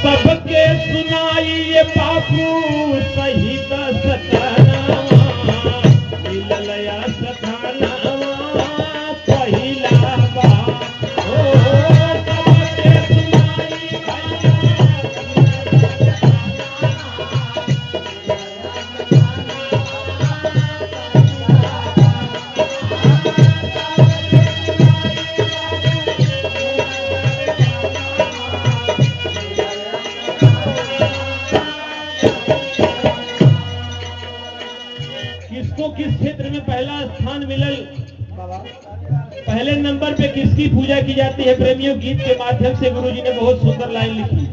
सबके सुनाई ये बापू सहित सतनावा मिललया सतनावा पहिला बार ओ सबके सुनाई किसको किस क्षेत्र में पहला स्थान मिलल, पहले नंबर पे किसकी पूजा की जाती है प्रेमियों। गीत के माध्यम से गुरुजी ने बहुत सुंदर लाइन लिखी।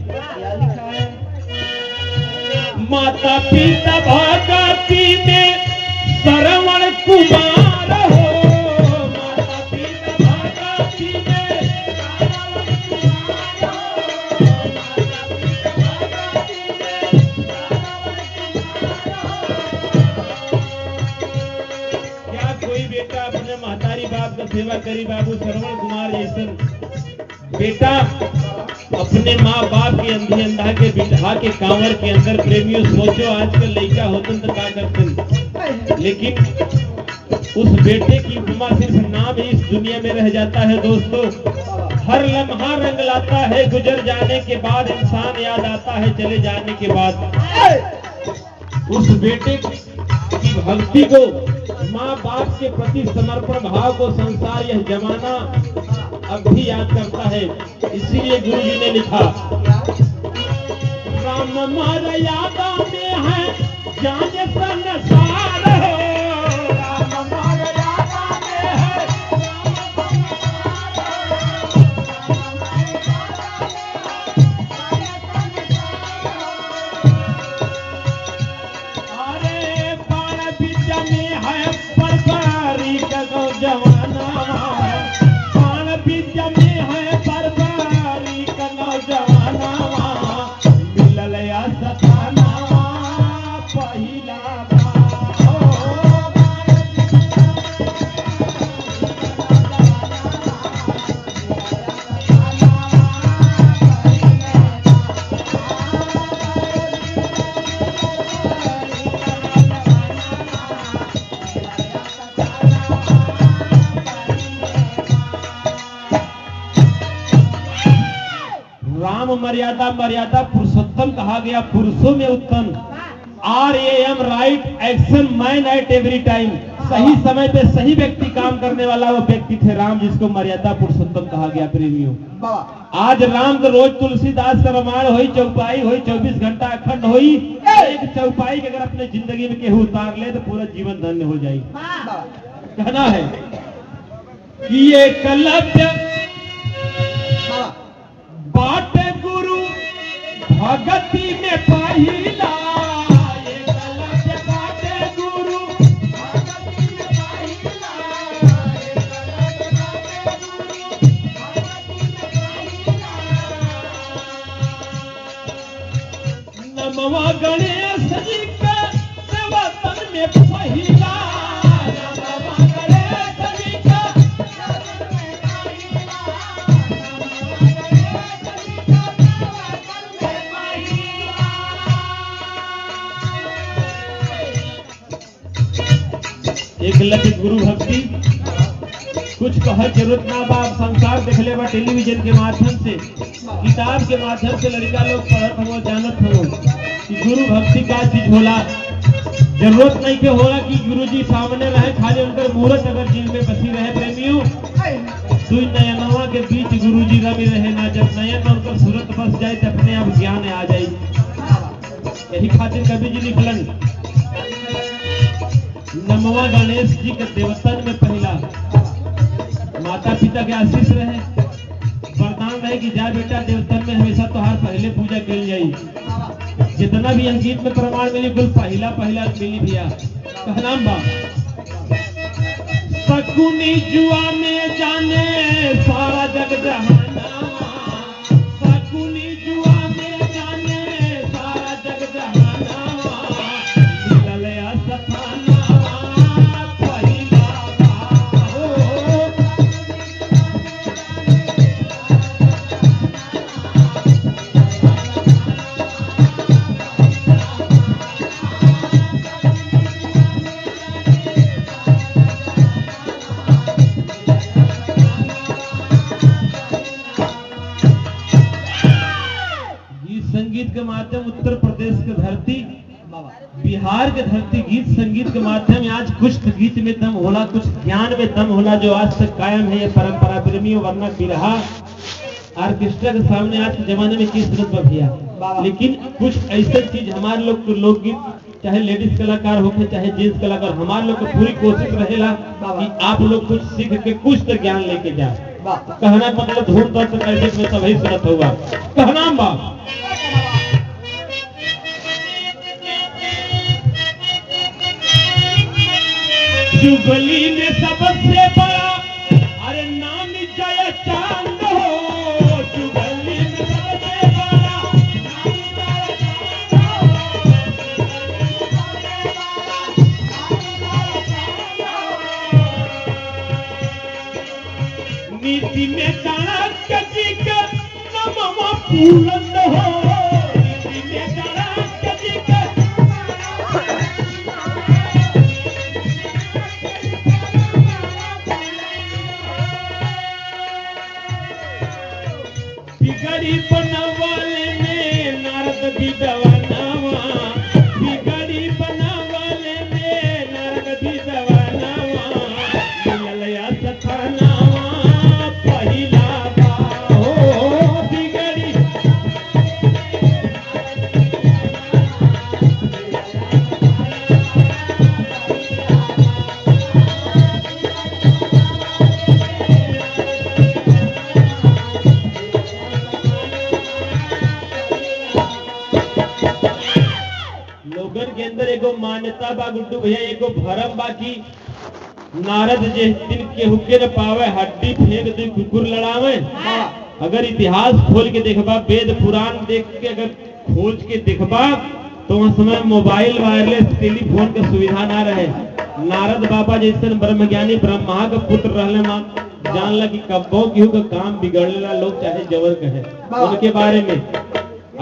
माता पिता भगती में श्रवण कुमार हो, माता पिता भगती में श्रवण कुमार हो, माता पिता क्या कोई बेटा अपने महतारी बाप का सेवा करी। बाबू श्रवण कुमार जैसन बेटा अपने माँ बाप के अंधी अंधा के बिठा के कांवर के अंदर। प्रेमियों सोचो आजकल लड़का होतन तो क्या करते, लेकिन उस बेटे की उपमा सिर्फ नाम ही इस दुनिया में रह जाता है। दोस्तों हर लम्हा रंग लाता है, गुजर जाने के बाद इंसान याद आता है चले जाने के बाद। उस बेटे की भक्ति को, माँ बाप के प्रति समर्पण भाव को संसार यह जमाना अब भी याद करता है। इसीलिए गुरु जी ने लिखा, राम मर्यादा में है जाने संसार हो, राम मर्यादा में है अरे बाण विद्या में है परकारी का जमाना, बाण विद्या में है परकारी का नौजवाना मिललया सताना पहिला राम मर्यादा, मर्यादा पुरुषोत्तम कहा गया, पुरुषों में उत्तम। RAM right action man at every time, सही समय पे सही व्यक्ति काम करने वाला वो व्यक्ति थे राम, जिसको मर्यादा पुरुषोत्तम कहा गया। प्रेमियों आज राम तो रोज तुलसीदास का रामायण हुई, चौपाई हुई, 24 घंटा अखंड हुई। एक चौपाई के अगर अपने जिंदगी में केहू उतार ले तो पूरा जीवन धन्य हो जाए। कहना है कि ये एकलव्य बाटे गुरु भगति में पहिला, एकलव्य बाटे गुरु भगति में पहिला, एकलव्य बाटे गुरु भगति में पहिला। नमवा गणेश जी का सेवतन में पहिला, नमवा गणेश जी का एकलव्य गुरु भक्ति कुछ कह जरूरत ना बा। संसार देखले बा टेलीविजन के माध्यम से, किताब के माध्यम से लड़का लोग पढ़त हो, जानत हो कि गुरु भक्ति का चीज होला। जरूरत नहीं के होला कि गुरु जी सामने रहे, खाली उनकर मूर्त अगर दिल में बसी रहे। प्रेमियों दुई नयनवा के बीच गुरु जी रवि रहे ना, जब नयन में उनकर सूरत बस जाए तो अपने आप ज्ञान आ जाए। यही खातिर कवि जी लिखलन, नमवा गणेश जी के देवतन में पहला। माता पिता के आशीष रहे, वरदान रहे कि जा बेटा देवतन में हमेशा तोहार पहले पूजा कल जाई। जितना भी अंकित में प्रमाण मिली कुल पहला पहला मिली भैया। कहना बा शकुनी जुआ में जाने सारा जग जहाना, शकुनी जुआ में जाने सारा जग जहाना मिललया सताना पहिला। संगीत के माध्यम उत्तर प्रदेश के धरती, बिहार के धरती गीत संगीत के माध्यम आज कुछ गीत में दम होला, कुछ ज्ञान में दम होला जो आज तक कायम है। ये परंपरा प्रेमियों, वरना बिरहा ऑर्केस्ट्रा के सामने आज के जमाने में किस सूरत पर भैया। लेकिन कुछ ऐसा चीज हमारे लोग लोकगीत, चाहे लेडीज कलाकार हो चाहे जेंट्स कलाकार, हमारे लोग पूरी कोशिश रहेला कि आप लोग कुछ सीख के कुछ तो ज्ञान लेके जाए। कहना मतलब धूम तत्व कैसे में तभी सूरत होगा। कहना बाप जुगली में सबसे बड़ा अरे नाम जय चांद हो, जुगली में सबसे बड़ा नीति में चाणक्य जी का नमवा फूलंद हो, नीति में चाणक्य जी का बिगड़ी बनवाले में नारद भी दवानावा, बिगड़ी बनवाले में नारद भी दवानावा, मिलया सखानावा पहिला बा हो बिगड़ी। लोगन के अंदर एगो मान्यता बा गुड्डू भैया, एगो भरम बा कि नारद जिस दिन केहू के न पावे हड्डी फेंक दे कुकुर लड़ावे। अगर इतिहास खोल के देखबा, वेद पुराण देख के अगर खोज के देखबा तो उस समय मोबाइल वायरलेस टेलीफोन के सुविधा ना रहे। नारद बाबा जैसे ब्रह्मज्ञानी ब्रह्मा के पुत्र रहले मां, जानला कि कब्बो केहू का काम बिगड़ेला लोग चाहे जबर कहे उनके बारे में।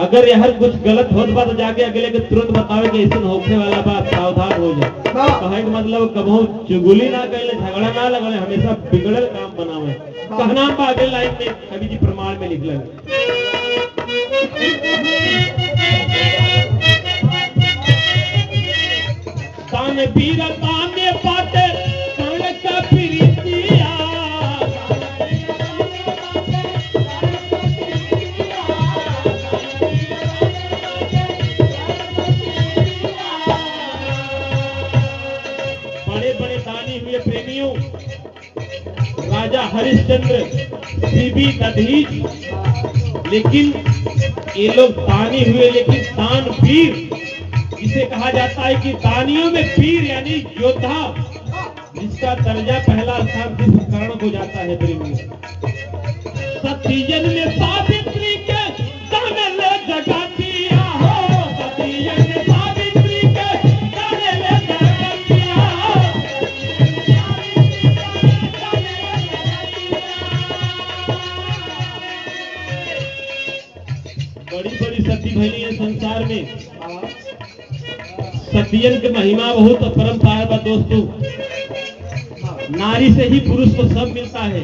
अगर यह कुछ गलत होत बा तो जाके अगले के तुरंत बतावे कि ऐसा होखे वाला बात, सावधान हो जाए। कहे के मतलब कबो चुगली ना कइले, झगड़ा ना लगले, हमेशा बिगड़ल काम बनावे। कहना बा अगले लाइन में कवि जी प्रमाण में लिखले ताने पीरा ताने पाटे ताने का प्रीतिया, प्रेमियों राजा हरिश्चंद्र बीबी दधीच, लेकिन ये लोग दानी हुए, लेकिन दानवीर इसे कहा जाता है कि दानियों में वीर यानी योद्धा, जिसका दर्जा पहला स्थान सिर्फ कर्ण को जाता है। प्रेमियों सतीजन में सावित्री के दाने ले जगा दिया हो, सतीजन में सावित्री के दाने ले जगा दिया। बड़ी बड़ी सती भैली है संसार में। सतियन की महिमा बहुत परंपरा बा दोस्तों। नारी से ही पुरुष को सब मिलता है।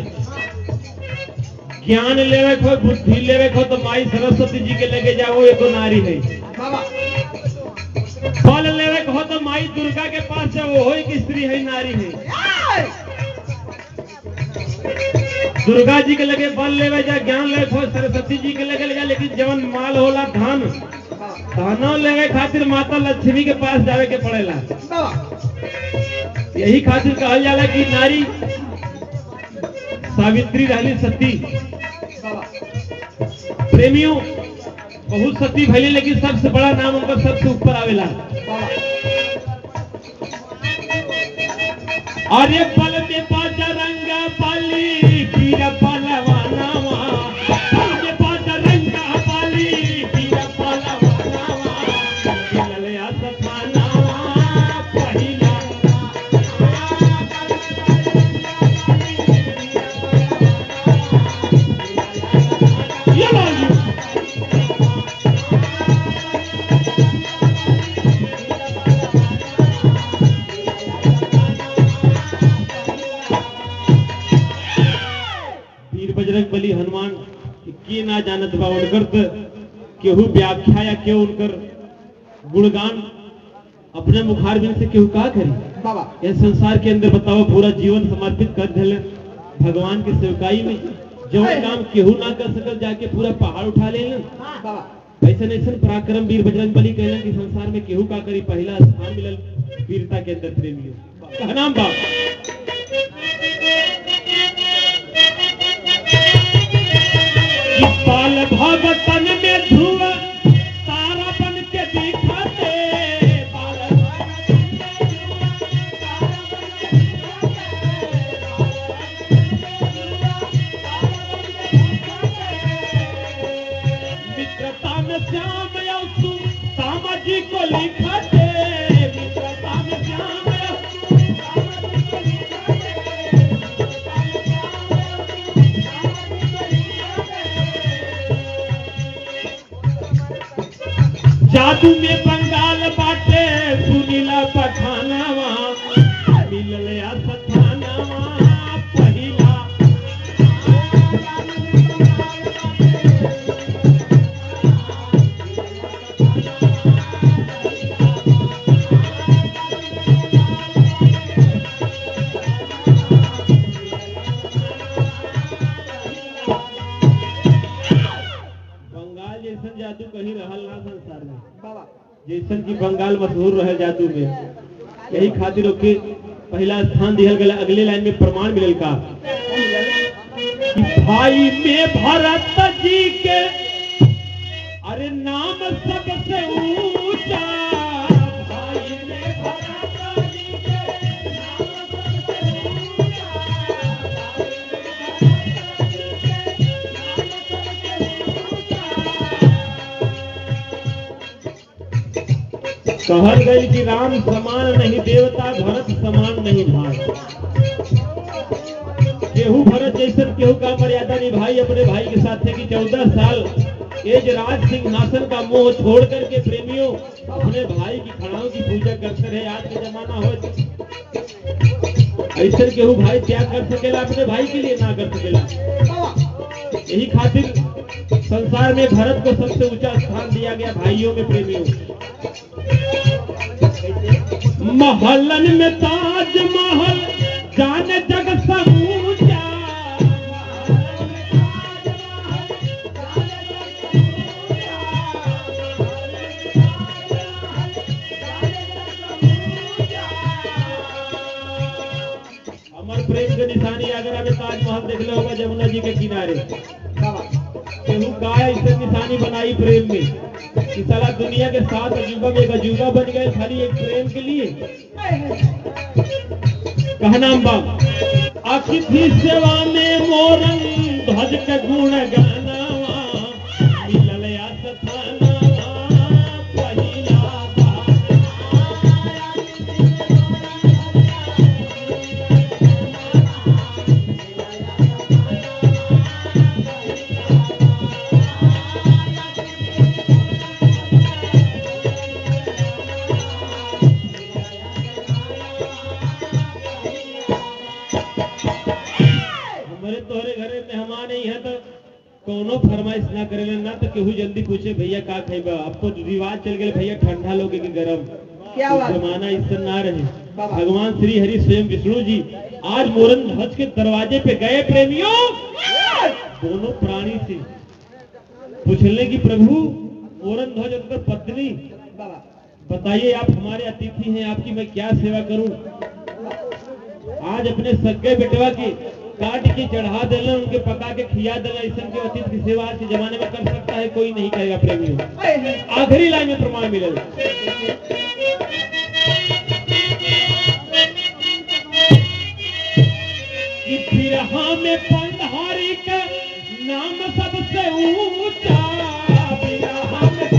ज्ञान लेवे को, बुद्धि लेवे को तो माई सरस्वती जी के लेके जाओ, एक नारी है। फल लेवे को तो माई दुर्गा के पास जाओ, वो एक स्त्री है, नारी है। दुर्गा जी के लगे बल लेवे जा, ज्ञान लेवे को सरस्वती जी के लगे जा, लेकिन जवन माल होला धन, धनो लेवे खातिर माता लक्ष्मी के पास जावे के पड़ेला। यही खातिर कहल जाला कि नारी सावित्री रहली सती। प्रेमियों बहुत सती भैली, लेकिन सबसे बड़ा नाम उनका सबसे ऊपर आवेला। अरे पल में पाचा रंगा पाली पीर पलवानावा, पल में पाचा रंगा पाली पीर पलवानावा, मिलया सखानावा पहिला। ये लालियो बजरंग बली हनुमान की ना जानत बा, उनकर केहू व्याख्या या केहू उनकर गुणगान अपने मुखारबिंद से केहू का करी बाबा यह संसार के अंदर बताओ पूरा जीवन समर्पित कर दिले भगवान की सेवकाई में जो काम केहू ना कर सकल जाके पूरा पहाड़ उठा ले बाबा ऐसा ऐसा पराक्रम वीर बजरंग बली कहलन कि संसार में केहू का करी पहला स्थान मिलल वीरता के अंदर प्रेमियों का नाम बाप बाल भगतन में ध्रुव तारा बन के दिखाते मित्रता में श्याम यशु सामाजी को लिखाते मित्रता में श्याम जादू में बंगाल बाटे सुनीला पठानावा मिलल सठानावा पहिला बंगाल जैसा जादू कहीं रहल ना संसार में बाबा जैसन की बंगाल मशहूर रहे जादू में यही खातिर ओके पहला स्थान दिहल गया अगले लाइन में प्रमाण मिलल का कि भाई में भरत जी के अरे नाम सबसे ऊंचा भाई में भरत जी के नाम सबसे कहल गई कि राम समान नहीं देवता भरत समान नहीं भाई केहू भरत जैसे केहू का मर्यादा निभाई अपने भाई के साथ है कि 14 साल एज राज सिंहासन का मोह छोड़ करके प्रेमियों अपने भाई की खड़ाओं की पूजा करते रहे आज के जमाना हो ऐसे केहू भाई त्याग कर सकेला अपने भाई के लिए ना कर सकेला यही खातिर संसार में भरत को सबसे ऊंचा स्थान दिया गया भाइयों में प्रेमियों महलन में ताज महल जाने जग समूचा अमर प्रेम की निशानी आगरा में ताजमहल देख लो होगा जमुना जी के किनारे केहू का ऐसे निशानी बनाई प्रेम में कि साला दुनिया के 7 अजूबा में एक अजूबा बन गए खाली एक प्रेम के लिए कहना बाप अतिथि सेवा में मोरन ध्वज के गुण गानावा मिलल सथानावा पहिला तोहरे घरे मेहमान ही है तो कोनो फरमाइश ना करेले ना तो केहू जल्दी पूछे भैया का खाइबा अब तो रिवाज चल गए भैया ठंडा लोगे कि गरम क्या बात जमाना इस ना रहे भगवान श्री हरि स्वयं विष्णु जी आज मोरन ध्वज के दरवाजे पे गए प्रेमियों दोनों प्राणी से पूछने की प्रभु मोरन ध्वज उनकर पत्नी बताइए आप हमारे अतिथि हैं आपकी मैं क्या सेवा करूं आज अपने सगे बेटवा की काट के चढ़ा देना उनके पका के खिया देना ऐसा के अतिथि की सेवा आज के जमाने में कर सकता है कोई नहीं करेगा प्रेमियों आखिरी लाइन में प्रमाण मिलेगा कि बिरहा में पंडारी का नाम सबसे ऊंचा बिरहा में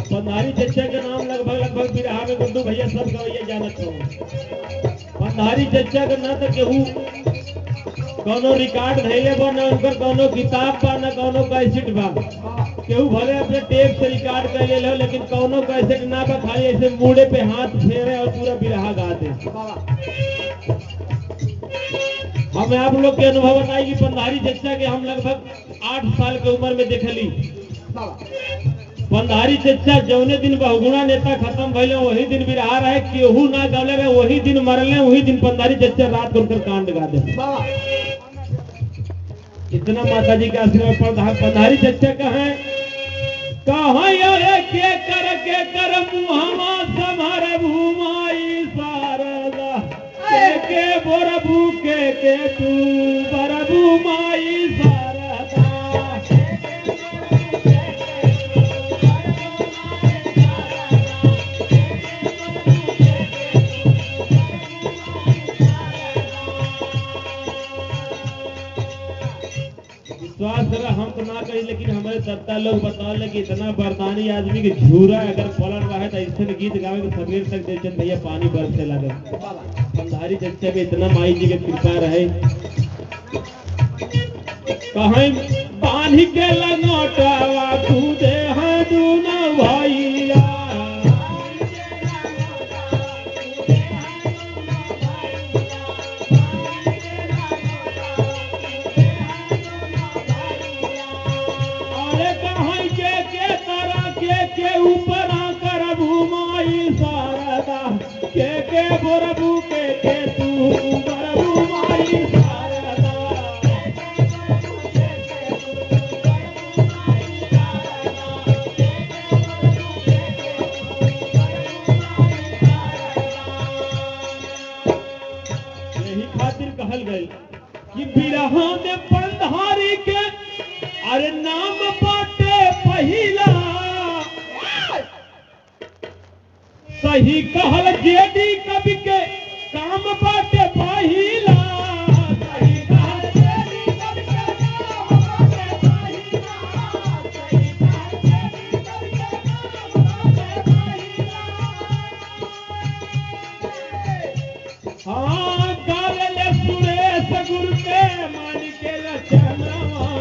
पंधारी चचा के नाम लगभग बिरहा में गुड्डू भैया सब गवैया जानत हो पंधारी चचा का ना तो केहू कौनो रिकॉर्ड धैले बा न उनकर कौनो किताब बा न कौनो कैसेट बा। केहू भले अपने टेप से रिकॉर्ड कर ले लो, लेकिन कौनो कैसेट ना बा, खाली ऐसे मूड़े पे हाथ फेरे और पूरा बिरहा गा दे। हमें आप लोग के अनुभव बताई कि पंधारी चच्चा के हम लगभग 8 साल के उम्र में देखली। पंधारी चच्चा जौने दिन बहुगुणा नेता खत्म भइले वही दिन बिरहा रहे, केहू ना गले रहे, वही दिन मरले, वही दिन पंधारी चच्चा रात को उनकर कांड गा दे। इतना माता जी के आशीर्वाद। पंधारी चच्चा कहे के कर मुहमा समर भूमाई शारदा के बोरबू के तू बरबू माई शारदा। विश्वास जरा हम तो ना कही, लेकिन हमारे दत्ता लोग बताओ कि इतना बरदानी आदमी के झूरा अगर पलट रहा है तो ऐसे गीत गावे तो सवेर तक देते भैया पानी बरसे लगे। पंधारी चच्चा में इतना माई जी के कृपा रहे। कहीं बांध के लंगोटावा कूदे हैं दोनों भैया। के ऊपर आकर भूमाई शारदा के बोरबू के तू बरबू माई शारदा। यही खातिर कहल गई कि बिरहा में पंधारी के अरे नाम बाटे पहिला। सही कहल जेडी कवि के काम बाटे पहिला। सही कहल जेडी कवि के काम बाटे पहिला। सही कहल जेडी कवि के काम बाटे पहिला। हाँ गावेले सुरेश गुरु के मान के रचनावा